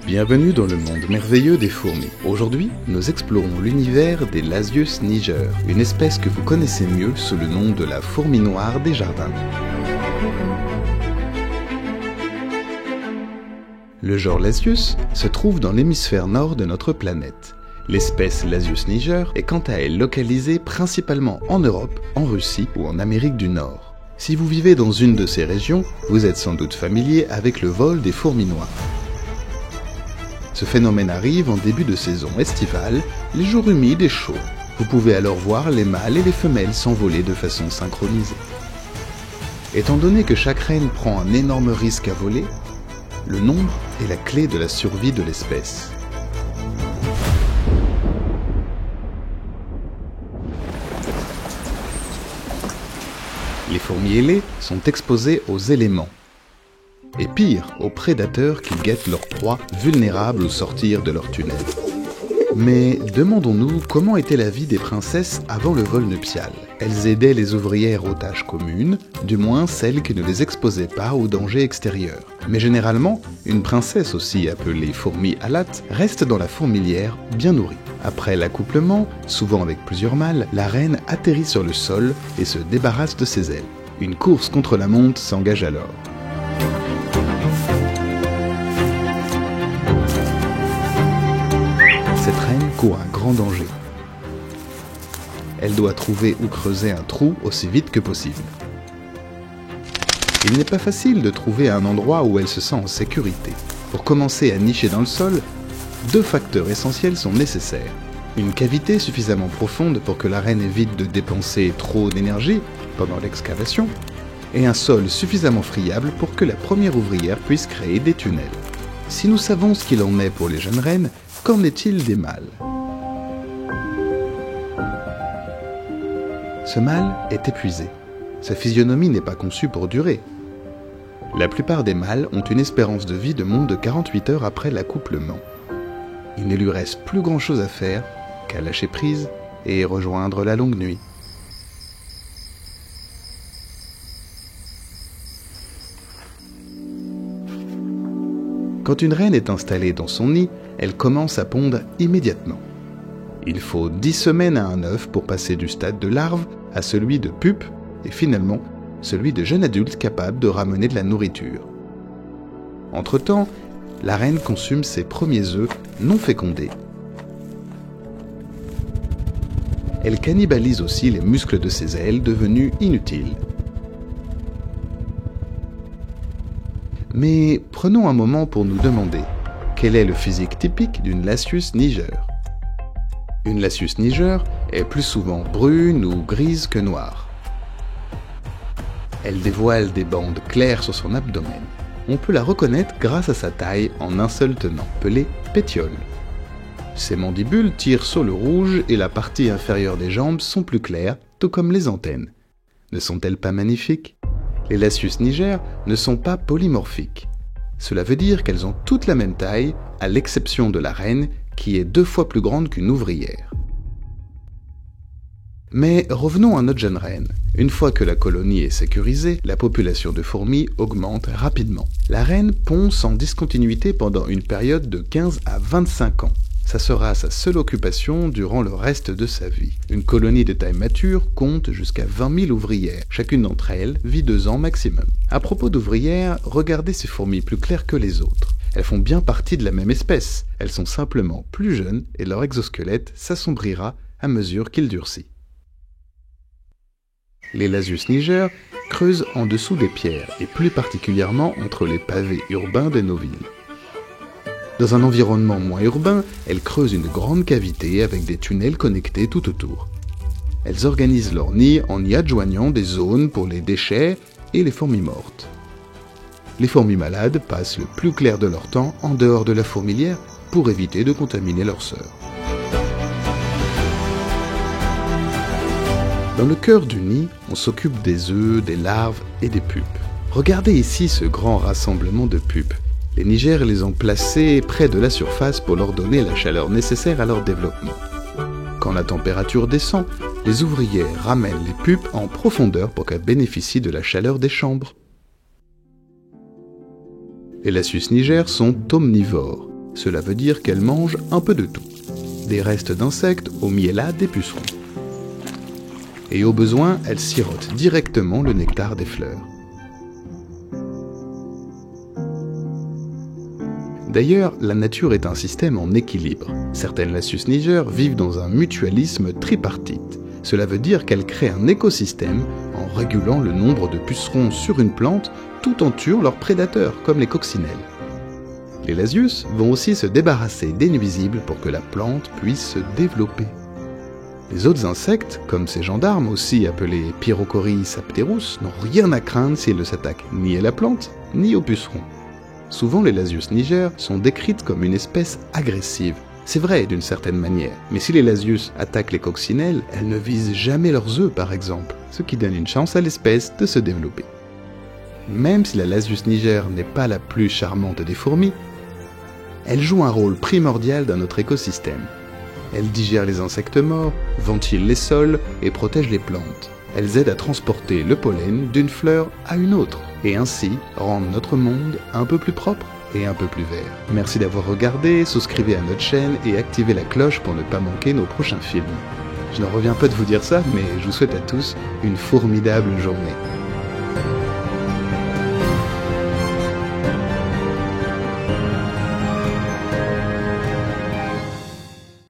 Bienvenue dans le monde merveilleux des fourmis. Aujourd'hui, nous explorons l'univers des Lasius niger, une espèce que vous connaissez mieux sous le nom de la fourmi noire des jardins. Le genre Lasius se trouve dans l'hémisphère nord de notre planète. L'espèce Lasius niger est quant à elle localisée principalement en Europe, en Russie ou en Amérique du Nord. Si vous vivez dans une de ces régions, vous êtes sans doute familier avec le vol des fourmis noires. Ce phénomène arrive en début de saison estivale, les jours humides et chauds. Vous pouvez alors voir les mâles et les femelles s'envoler de façon synchronisée. Étant donné que chaque reine prend un énorme risque à voler, le nombre est la clé de la survie de l'espèce. Les fourmis ailées sont exposées aux éléments. Et pire, aux prédateurs qui guettent leurs proies vulnérables au sortir de leur tunnel. Mais demandons-nous comment était la vie des princesses avant le vol nuptial. Elles aidaient les ouvrières aux tâches communes, du moins celles qui ne les exposaient pas aux dangers extérieurs. Mais généralement, une princesse aussi appelée fourmi alate reste dans la fourmilière bien nourrie. Après l'accouplement, souvent avec plusieurs mâles, la reine atterrit sur le sol et se débarrasse de ses ailes. Une course contre la montre s'engage alors. Cette reine court un grand danger. Elle doit trouver ou creuser un trou aussi vite que possible. Il n'est pas facile de trouver un endroit où elle se sent en sécurité. Pour commencer à nicher dans le sol, deux facteurs essentiels sont nécessaires. Une cavité suffisamment profonde pour que la reine évite de dépenser trop d'énergie pendant l'excavation, et un sol suffisamment friable pour que la première ouvrière puisse créer des tunnels. Si nous savons ce qu'il en est pour les jeunes reines, qu'en est-il des mâles? Ce mâle est épuisé. Sa physionomie n'est pas conçue pour durer. La plupart des mâles ont une espérance de vie de moins de 48 heures après l'accouplement. Il ne lui reste plus grand-chose à faire qu'à lâcher prise et rejoindre la longue nuit. Quand une reine est installée dans son nid, elle commence à pondre immédiatement. Il faut 10 semaines à un œuf pour passer du stade de larve à celui de pupe et finalement celui de jeune adulte capable de ramener de la nourriture. Entre-temps, la reine consomme ses premiers œufs non fécondés. Elle cannibalise aussi les muscles de ses ailes devenus inutiles. Mais prenons un moment pour nous demander quel est le physique typique d'une Lasius niger. Une Lasius niger est plus souvent brune ou grise que noire. Elle dévoile des bandes claires sur son abdomen. On peut la reconnaître grâce à sa taille en un seul tenant, appelé pétiole. Ses mandibules tirent sur le rouge et la partie inférieure des jambes sont plus claires, tout comme les antennes. Ne sont-elles pas magnifiques ? Les Lasius niger ne sont pas polymorphiques. Cela veut dire qu'elles ont toutes la même taille, à l'exception de la reine, qui est 2 fois plus grande qu'une ouvrière. Mais revenons à notre jeune reine. Une fois que la colonie est sécurisée, la population de fourmis augmente rapidement. La reine pond sans discontinuité pendant une période de 15 à 25 ans. Ça sera sa seule occupation durant le reste de sa vie. Une colonie de taille mature compte jusqu'à 20 000 ouvrières. Chacune d'entre elles vit 2 ans maximum. À propos d'ouvrières, regardez ces fourmis plus claires que les autres. Elles font bien partie de la même espèce. Elles sont simplement plus jeunes et leur exosquelette s'assombrira à mesure qu'il durcit. Les Lasius niger creusent en dessous des pierres et plus particulièrement entre les pavés urbains de nos villes. Dans un environnement moins urbain, elles creusent une grande cavité avec des tunnels connectés tout autour. Elles organisent leur nid en y adjoignant des zones pour les déchets et les fourmis mortes. Les fourmis malades passent le plus clair de leur temps en dehors de la fourmilière pour éviter de contaminer leurs sœurs. Dans le cœur du nid, on s'occupe des œufs, des larves et des pupes. Regardez ici ce grand rassemblement de pupes. Les Niger les ont placés près de la surface pour leur donner la chaleur nécessaire à leur développement. Quand la température descend, les ouvrières ramènent les pupes en profondeur pour qu'elles bénéficient de la chaleur des chambres. Les Lasius niger sont omnivores. Cela veut dire qu'elles mangent un peu de tout. Des restes d'insectes au miella des pucerons. Et au besoin, elles sirotent directement le nectar des fleurs. D'ailleurs, la nature est un système en équilibre. Certaines Lasius niger vivent dans un mutualisme tripartite. Cela veut dire qu'elles créent un écosystème en régulant le nombre de pucerons sur une plante tout en tuant leurs prédateurs, comme les coccinelles. Les Lasius vont aussi se débarrasser des nuisibles pour que la plante puisse se développer. Les autres insectes, comme ces gendarmes aussi appelés Pyrrhocoris apterus, n'ont rien à craindre s'ils ne s'attaquent ni à la plante, ni aux pucerons. Souvent les Lasius niger sont décrites comme une espèce agressive. C'est vrai d'une certaine manière, mais si les Lasius attaquent les coccinelles, elles ne visent jamais leurs œufs par exemple, ce qui donne une chance à l'espèce de se développer. Même si la Lasius niger n'est pas la plus charmante des fourmis, elle joue un rôle primordial dans notre écosystème. Elle digère les insectes morts, ventile les sols et protège les plantes. Elles aident à transporter le pollen d'une fleur à une autre, et ainsi rendent notre monde un peu plus propre et un peu plus vert. Merci d'avoir regardé, souscrivez à notre chaîne et activez la cloche pour ne pas manquer nos prochains films. Je n'en reviens pas de vous dire ça, mais je vous souhaite à tous une formidable journée.